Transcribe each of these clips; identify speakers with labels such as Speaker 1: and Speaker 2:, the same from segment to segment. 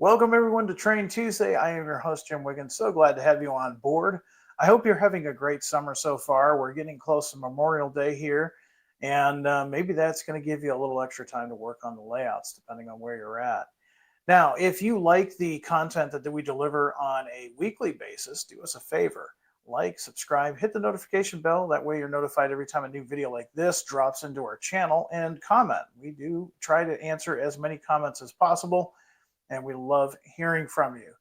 Speaker 1: Welcome everyone to Train Tuesday. I am your host, Jim Wiggins. So glad to have you on board. I hope you're having a great summer so far. We're getting close to Memorial Day here, and maybe that's going to give you a little extra time to work on the layouts, depending on where you're at. Now, if you like the content that we deliver on a weekly basis, do us a favor. Like, subscribe, hit the notification bell. That way you're notified every time a new video like this drops into our channel, and comment. We do try to answer as many comments as possible, and we love hearing from you.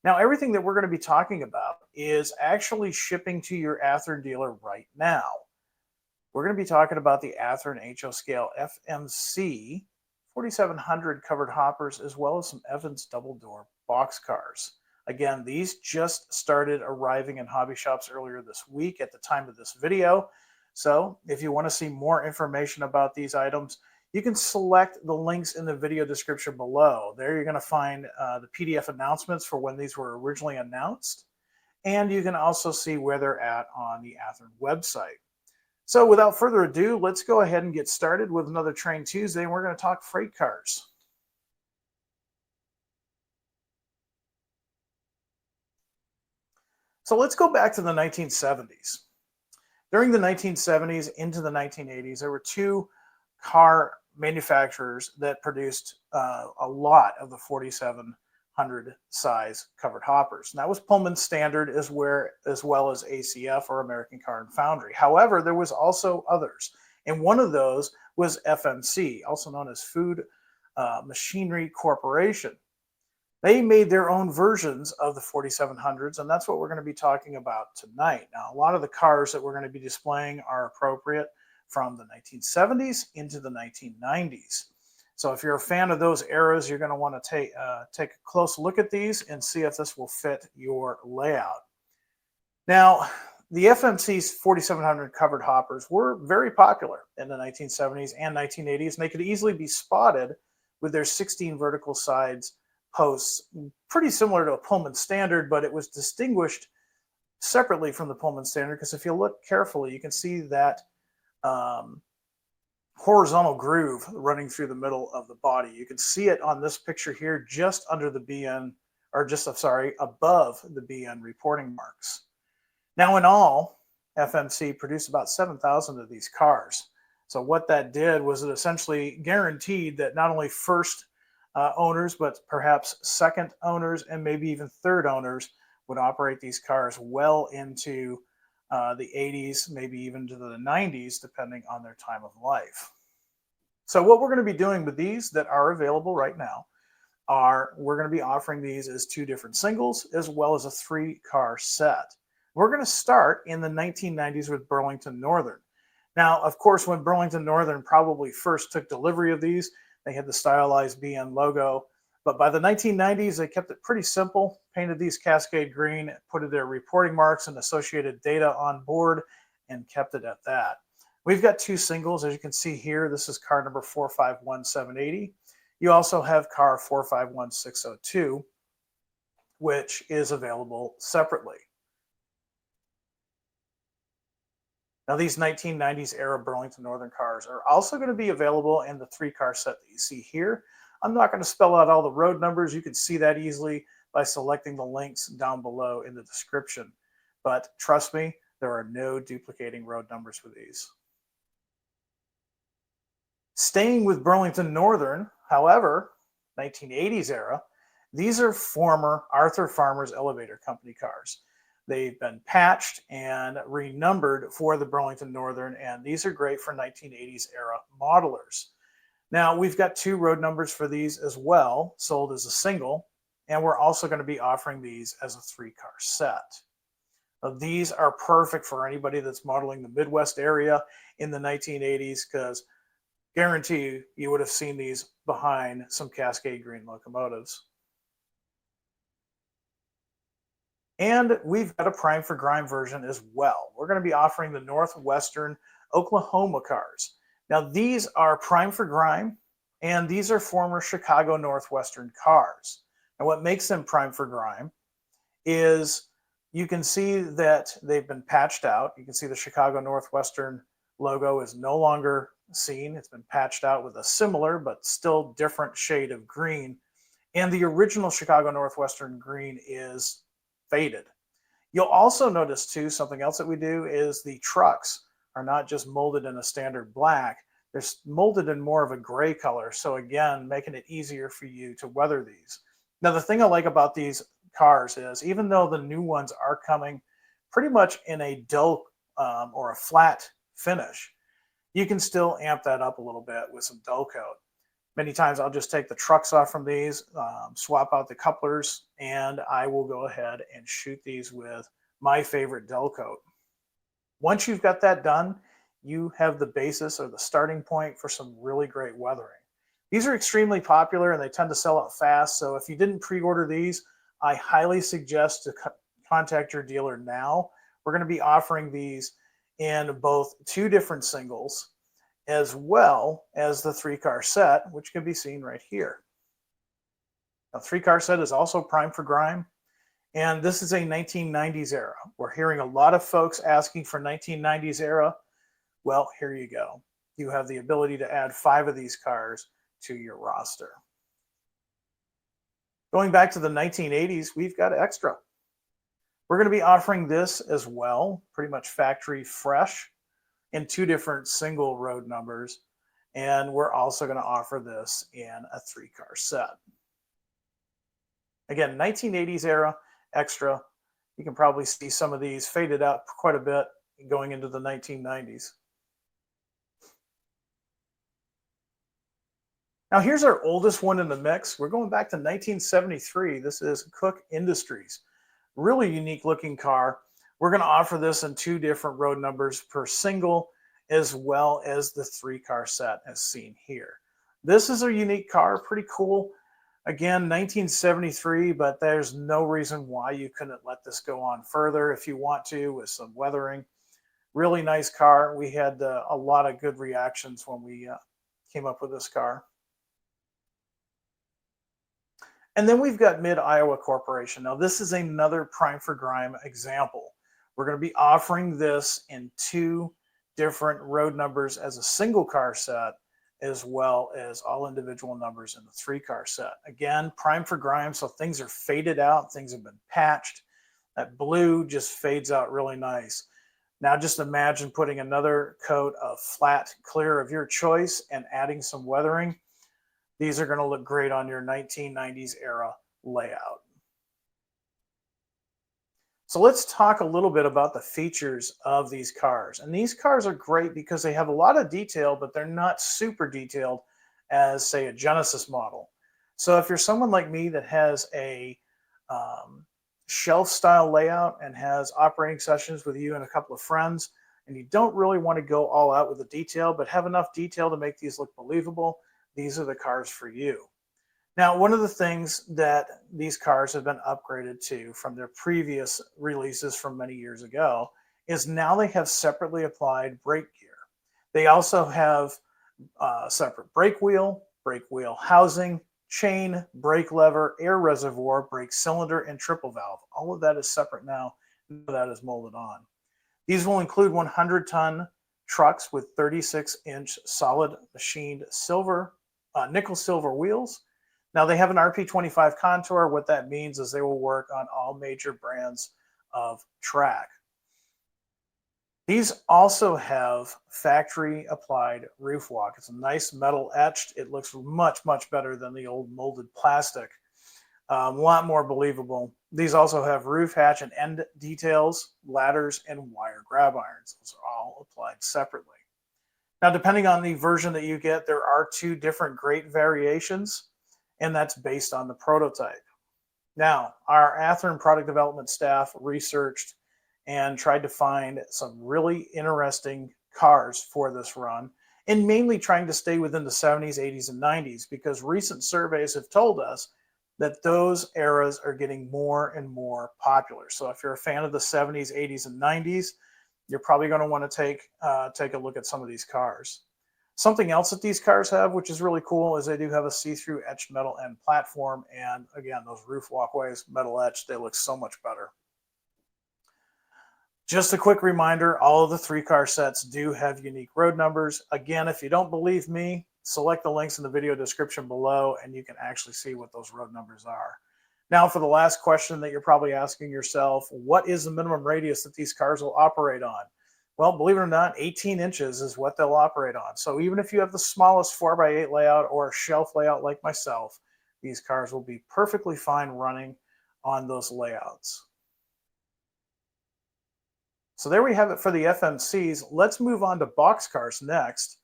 Speaker 1: Now, everything that we're going to be talking about is actually shipping to your Athearn dealer right now. We're going to be talking about the Athearn HO scale FMC 4700 covered hoppers, as well as some Evans Double Door Boxcars. Again, these just started arriving in hobby shops earlier this week at the time of this video. So if you want to see more information about these items, you can select the links in the video description below. There you're going to find the PDF announcements for when these were originally announced. And you can also see where they're at on the Athearn website. So without further ado, let's go ahead and get started with another Train Tuesday, and we're going to talk freight cars. So let's go back to the 1970s. During the 1970s into the 1980s, there were two car manufacturers that produced a lot of the 4700 size covered hoppers. And that was Pullman Standard as well as ACF, or American Car and Foundry. However, there was also others. And one of those was FMC, also known as Food Machinery Corporation. They made their own versions of the 4700s, and that's what we're going to be talking about tonight. Now, a lot of the cars that we're going to be displaying are appropriate from the 1970s into the 1990s. So if you're a fan of those eras, you're going to want to take a close look at these and see if this will fit your layout. Now, the FMC's 4700 covered hoppers were very popular in the 1970s and 1980s, and they could easily be spotted with their 16 vertical sides posts, pretty similar to a Pullman Standard, but it was distinguished separately from the Pullman Standard because if you look carefully, you can see that horizontal groove running through the middle of the body. You can see it on this picture here, just under the BN, or above the BN reporting marks. Now, in all, FMC produced about 7,000 of these cars. So what that did was it essentially guaranteed that not only first owners, but perhaps second owners and maybe even third owners would operate these cars well into the 80s, maybe even to the 90s, depending on their time of life. So what we're going to be doing with these that are available right now are we're going to be offering these as two different singles as well as a 3-car set. We're going to start in the 1990s with Burlington Northern. Now, of course, when Burlington Northern probably first took delivery of these, they had the stylized BN logo. But by the 1990s, they kept it pretty simple, painted these Cascade green, put their reporting marks and associated data on board, and kept it at that. We've got two singles, as you can see here. This is car number 451780. You also have car 451602, which is available separately. Now, these 1990s era Burlington Northern cars are also going to be available in the 3-car set that you see here. I'm not going to spell out all the road numbers. You can see that easily by selecting the links down below in the description. But trust me, there are no duplicating road numbers for these. Staying with Burlington Northern, however, 1980s era, these are former Arthur Farmers Elevator Company cars. They've been patched and renumbered for the Burlington Northern, and these are great for 1980s era modelers. Now, we've got 2 road numbers for these as well, sold as a single, and we're also going to be offering these as a 3-car set. Now, these are perfect for anybody that's modeling the Midwest area in the 1980s, because guarantee you would have seen these behind some Cascade green locomotives. And we've got a Prime for Grime version as well. We're going to be offering the Northwestern Oklahoma cars. Now, these are Prime for Grime, and these are former Chicago Northwestern cars. And what makes them Prime for Grime is you can see that they've been patched out. You can see the Chicago Northwestern logo is no longer seen. It's been patched out with a similar but still different shade of green. And the original Chicago Northwestern green is faded. You'll also notice too, something else that we do is the trucks are not just molded in a standard black, they're molded in more of a gray color. So again, making it easier for you to weather these. Now, the thing I like about these cars is even though the new ones are coming pretty much in a dull or a flat finish, you can still amp that up a little bit with some dull coat. Many times I'll just take the trucks off from these, swap out the couplers, and I will go ahead and shoot these with my favorite dull coat. Once you've got that done, you have the basis or the starting point for some really great weathering. These are extremely popular and they tend to sell out fast. So if you didn't pre-order these, I highly suggest to contact your dealer now. We're going to be offering these in both 2 different singles, as well as the 3-car set, which can be seen right here. The 3-car set is also primed for grime, and this is a 1990s era. We're hearing a lot of folks asking for 1990s era. Well, here you go. You have the ability to add 5 of these cars to your roster. Going back to the 1980s, we've got extra. We're going to be offering this as well, pretty much factory fresh, in 2 different single road numbers. And we're also going to offer this in a 3-car set. Again, 1980s era, extra. You can probably see some of these faded out quite a bit going into the 1990s. Now here's our oldest one in the mix. We're going back to 1973. This is Cook Industries. Really unique looking car. We're going to offer this in 2 different road numbers per single, as well as the 3-car set as seen here. This is a unique car, pretty cool. Again, 1973, but there's no reason why you couldn't let this go on further if you want to with some weathering. Really nice car. We had a lot of good reactions when we came up with this car. And then we've got Mid-Iowa Corporation. Now this is another Prime for Grime example. We're going to be offering this in 2 different road numbers as a single car set, as well as all individual numbers in the 3-car set. Again, Prime for Grime, so things are faded out, things have been patched. That blue just fades out really nice. Now just imagine putting another coat of flat clear of your choice and adding some weathering. These are going to look great on your 1990s era layout. So let's talk a little bit about the features of these cars. And these cars are great because they have a lot of detail, but they're not super detailed as, say, a Genesis model. So if you're someone like me that has a shelf style layout and has operating sessions with you and a couple of friends, and you don't really want to go all out with the detail, but have enough detail to make these look believable, these are the cars for you. Now, one of the things that these cars have been upgraded to from their previous releases from many years ago is now they have separately applied brake gear. They also have separate brake wheel housing, chain, brake lever, air reservoir, brake cylinder, and triple valve. All of that is separate now. None of that is molded on. These will include 100-ton trucks with 36-inch solid machined nickel silver wheels. Now they have an RP25 contour. What that means is they will work on all major brands of track. These also have factory applied roof walk. It's a nice metal etched. It looks much, much better than the old molded plastic. A lot more believable. These also have roof hatch and end details, ladders, and wire grab irons. Those are all applied separately. Now, depending on the version that you get, there are 2 different grade variations, and that's based on the prototype. Now, our Athearn product development staff researched and tried to find some really interesting cars for this run, and mainly trying to stay within the 70s, 80s, and 90s, because recent surveys have told us that those eras are getting more and more popular. So if you're a fan of the 70s, 80s, and 90s, you're probably going to want to take a look at some of these cars. Something else that these cars have, which is really cool, is they do have a see-through etched metal end platform. And again, those roof walkways, metal etched, they look so much better. Just a quick reminder, all of the 3-car sets do have unique road numbers. Again, if you don't believe me, select the links in the video description below and you can actually see what those road numbers are. Now for the last question that you're probably asking yourself, what is the minimum radius that these cars will operate on? Well, believe it or not, 18 inches is what they'll operate on. So even if you have the smallest 4x8 layout or a shelf layout like myself, these cars will be perfectly fine running on those layouts. So there we have it for the FMCs. Let's move on to boxcars next.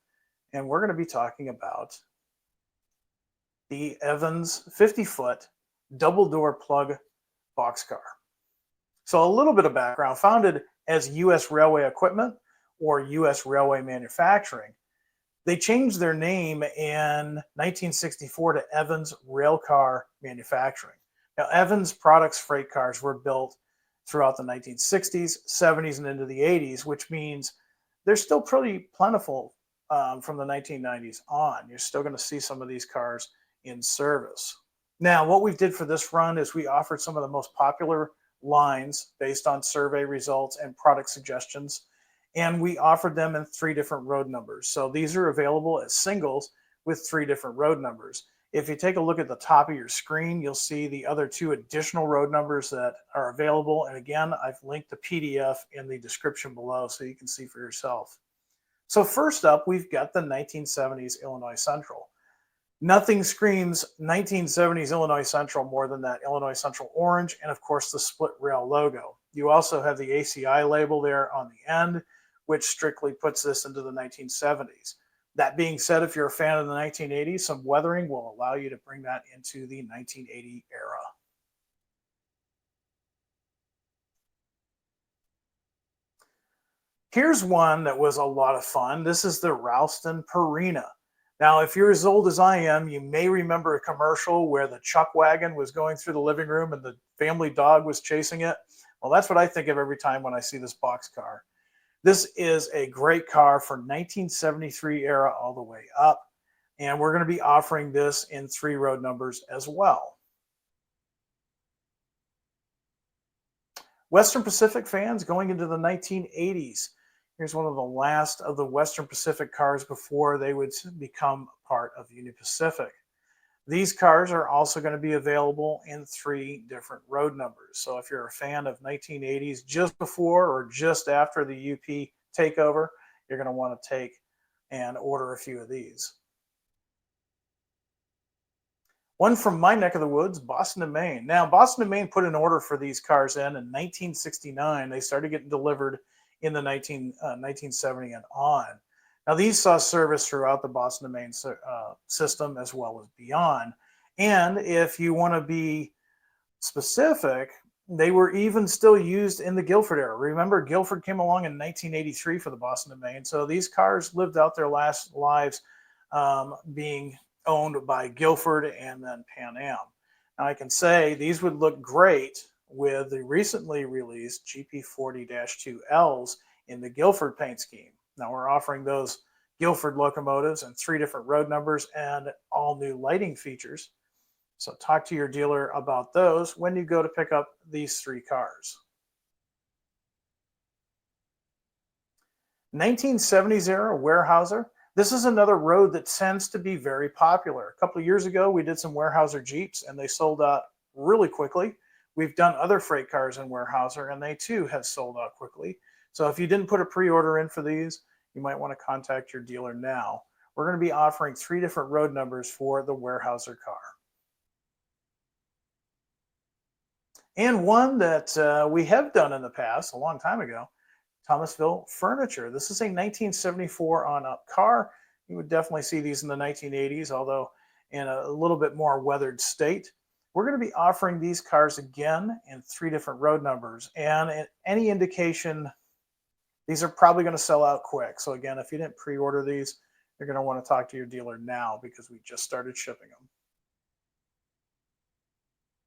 Speaker 1: And we're going to be talking about the Evans 50-foot double door plug boxcar. So a little bit of background: founded as U.S. Railway Equipment or U.S. Railway Manufacturing, they changed their name in 1964 to Evans Railcar Manufacturing. Now, Evans Products freight cars were built throughout the 1960s, 70s, and into the 80s, which means they're still pretty plentiful from the 1990s on. You're still going to see some of these cars in service. Now, what we did for this run is we offered some of the most popular lines based on survey results and product suggestions, and we offered them in 3 different road numbers. So these are available as singles with 3 different road numbers. If you take a look at the top of your screen, you'll see the other 2 additional road numbers that are available. And again, I've linked the PDF in the description below so you can see for yourself. So first up, we've got the 1970s Illinois Central. Nothing screams 1970s Illinois Central more than that Illinois Central orange and, of course, the split rail logo. You also have the ACI label there on the end, which strictly puts this into the 1970s. That being said, if you're a fan of the 1980s, some weathering will allow you to bring that into the 1980 era. Here's one that was a lot of fun. This is the Ralston Purina. Now, if you're as old as I am, you may remember a commercial where the chuck wagon was going through the living room and the family dog was chasing it. Well, that's what I think of every time when I see this boxcar. This is a great car for 1973 era all the way up. And we're going to be offering this in 3 road numbers as well. Western Pacific fans, going into the 1980s. Here's one of the last of the Western Pacific cars before they would become part of Union Pacific. These cars are also going to be available in 3 different road numbers. So if you're a fan of 1980s just before or just after the UP takeover, you're going to want to take and order a few of these. One from my neck of the woods, Boston and Maine. Now, Boston and Maine put an order for these cars in 1969. They started getting delivered in the 1970 and on. Now, these saw service throughout the Boston and Maine system as well as beyond. And if you want to be specific, they were even still used in the Guilford era. Remember, Guilford came along in 1983 for the Boston and Maine. So these cars lived out their last lives being owned by Guilford and then Pan Am. Now, I can say these would look great with the recently released GP40-2Ls in the Guilford paint scheme. Now we're offering those Guilford locomotives in 3 different road numbers and all new lighting features. So talk to your dealer about those when you go to pick up these 3 cars. 1970s era Weyerhaeuser. This is another road that tends to be very popular. A couple of years ago, we did some Weyerhaeuser Jeeps and they sold out really quickly. We've done other freight cars in Weyerhaeuser and they too have sold out quickly. So if you didn't put a pre-order in for these, you might want to contact your dealer now. We're going to be offering 3 different road numbers for the Weyerhaeuser car. And one that we have done in the past, a long time ago, Thomasville Furniture. This is a 1974 on up car. You would definitely see these in the 1980s, although in a little bit more weathered state. We're going to be offering these cars again in 3 different road numbers. And any indication, these are probably going to sell out quick. So again, if you didn't pre-order these, you're going to want to talk to your dealer now because we just started shipping them.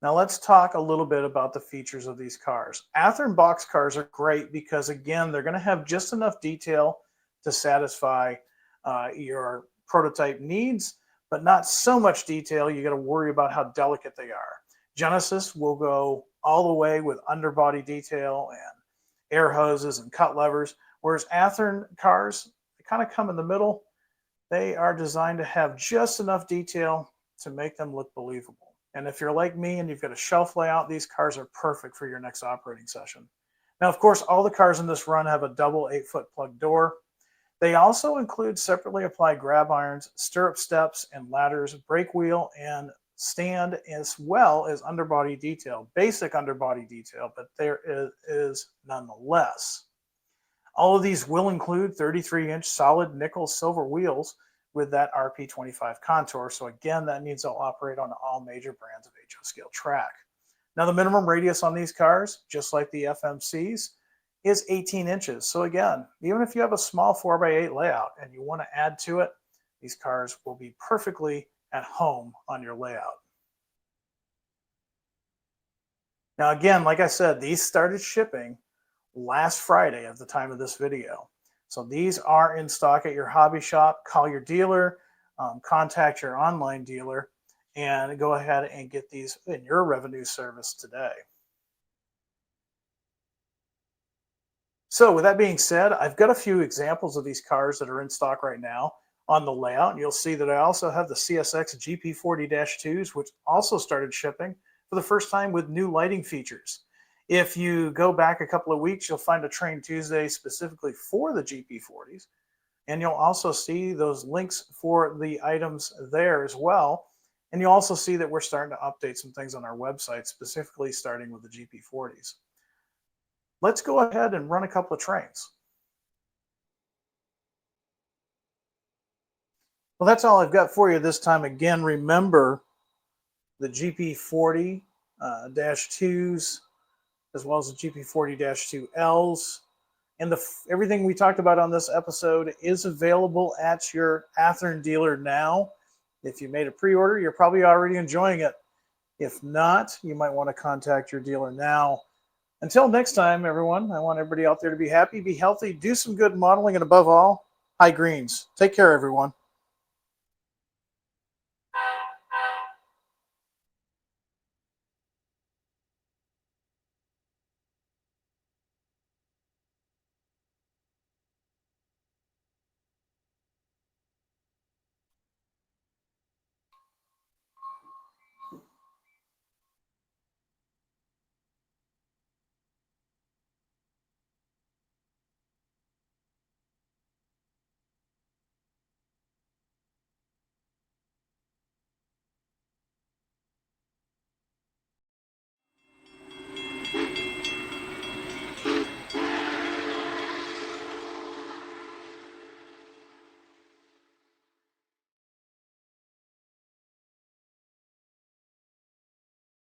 Speaker 1: Now let's talk a little bit about the features of these cars. Athearn boxcars are great because, again, they're going to have just enough detail to satisfy your prototype needs, but not so much detail you got to worry about how delicate they are. Genesis will go all the way with underbody detail and air hoses and cut levers, whereas Athearn cars, they kind of come in the middle. They are designed to have just enough detail to make them look believable. And if you're like me and you've got a shelf layout, these cars are perfect for your next operating session. Now, of course, all the cars in this run have a double 8-foot plug door. They also include separately applied grab irons, stirrup steps, and ladders, brake wheel, and stand, as well as underbody detail, basic underbody detail, but there is nonetheless. All of these will include 33-inch solid nickel silver wheels with that RP25 contour. So again, that means they'll operate on all major brands of HO scale track. Now the minimum radius on these cars, just like the FMCs, is 18 inches. So again, even if you have a small 4x8 layout and you want to add to it, these cars will be perfectly at home on your layout. Now again, like I said, these started shipping last Friday at the time of this video. So these are in stock at your hobby shop. Call your dealer, contact your online dealer, and go ahead and get these in your revenue service today. So with that being said, I've got a few examples of these cars that are in stock right now on the layout. And you'll see that I also have the CSX GP40-2s, which also started shipping for the first time with new lighting features. If you go back a couple of weeks, you'll find a Train Tuesday specifically for the GP40s. And you'll also see those links for the items there as well. And you'll also see that we're starting to update some things on our website, specifically starting with the GP40s. Let's go ahead and run a couple of trains. Well, that's all I've got for you this time. Again, remember the GP40-2s, as well as the GP40-2Ls. And everything we talked about on this episode is available at your Athearn dealer now. If you made a pre-order, you're probably already enjoying it. If not, you might want to contact your dealer now. Until next time, everyone, I want everybody out there to be happy, be healthy, do some good modeling, and above all, high greens. Take care, everyone.